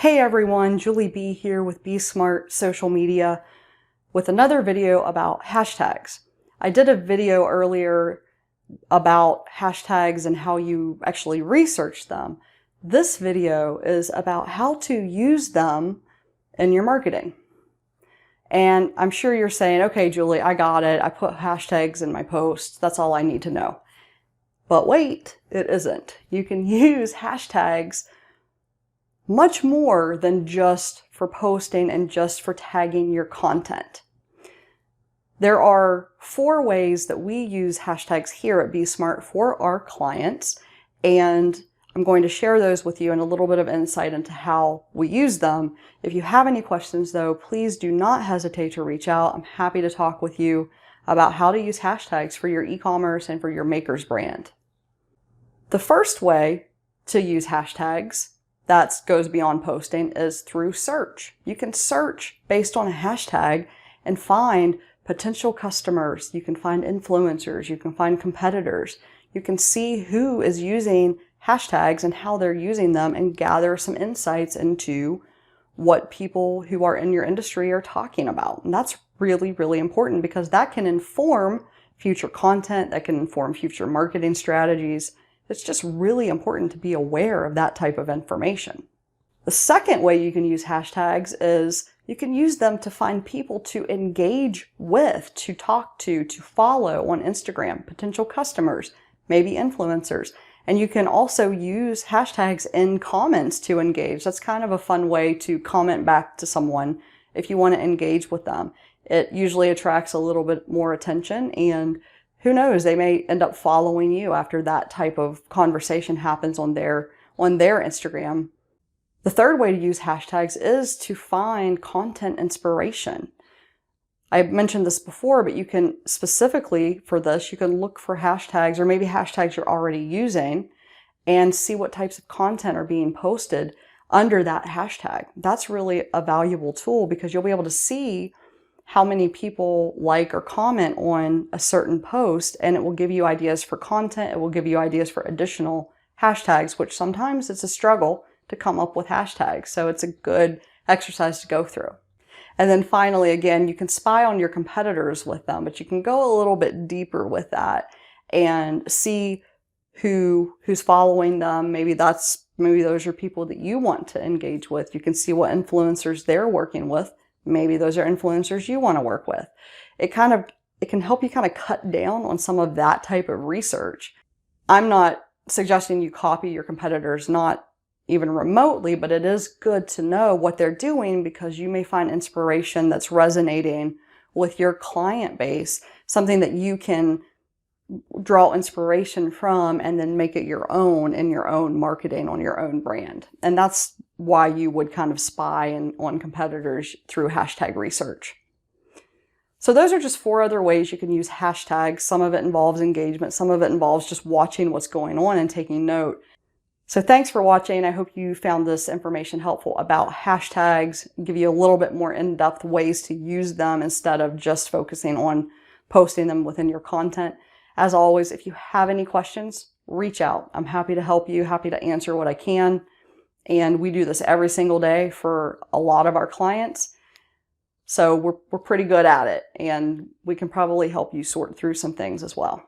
Hey everyone, Julie B here with Be Smart Social Media with another video about hashtags. I did a video earlier about hashtags and how you actually research them. This video is about how to use them in your marketing. And I'm sure you're saying, okay, Julie, I got it. I put hashtags in my posts. That's all I need to know. But wait, it isn't. You can use hashtags much more than just for posting and just for tagging your content. There are 4 ways that we use hashtags here at Be Smart for our clients, and I'm going to share those with you and a little bit of insight into how we use them. If you have any questions though, please do not hesitate to reach out. I'm happy to talk with you about how to use hashtags for your e-commerce and for your maker's brand. The first way to use hashtags that goes beyond posting is through search. You can search based on a hashtag and find potential customers. You can find influencers. You can find competitors. You can see who is using hashtags and how they're using them and gather some insights into what people who are in your industry are talking about. And that's really, really important because that can inform future content, that can inform future marketing strategies. It's just really important to be aware of that type of information. The second way you can use hashtags is you can use them to find people to engage with, to talk to follow on Instagram, potential customers, maybe influencers. And you can also use hashtags in comments to engage. That's kind of a fun way to comment back to someone if you want to engage with them. It usually attracts a little bit more attention, and who knows, they may end up following you after that type of conversation happens on their Instagram. The third way to use hashtags is to find content inspiration. I mentioned this before, but you can specifically for this, you can look for hashtags or maybe hashtags you're already using and see what types of content are being posted under that hashtag. That's really a valuable tool because you'll be able to see how many people like or comment on a certain post, and it will give you ideas for content. It will give you ideas for additional hashtags, which sometimes it's a struggle to come up with hashtags. So it's a good exercise to go through. And then finally, again, you can spy on your competitors with them, but you can go a little bit deeper with that and see who's following them. Maybe those are people that you want to engage with. You can see what influencers they're working with. Maybe those are influencers you want to work with. It can help you kind of cut down on some of that type of research. I'm not suggesting you copy your competitors, not even remotely, but it is good to know what they're doing because you may find inspiration that's resonating with your client base, something that you can draw inspiration from and then make it your own in your own marketing on your own brand. And that's why you would kind of spy on competitors through hashtag research. So those are just 4 other ways you can use hashtags. Some of it involves engagement. Some of it involves just watching what's going on and taking note. So thanks for watching. I hope you found this information helpful about hashtags, give you a little bit more in-depth ways to use them instead of just focusing on posting them within your content. As always, if you have any questions, reach out. I'm happy to help you, happy to answer what I can. And we do this every single day for a lot of our clients. So we're pretty good at it, and we can probably help you sort through some things as well.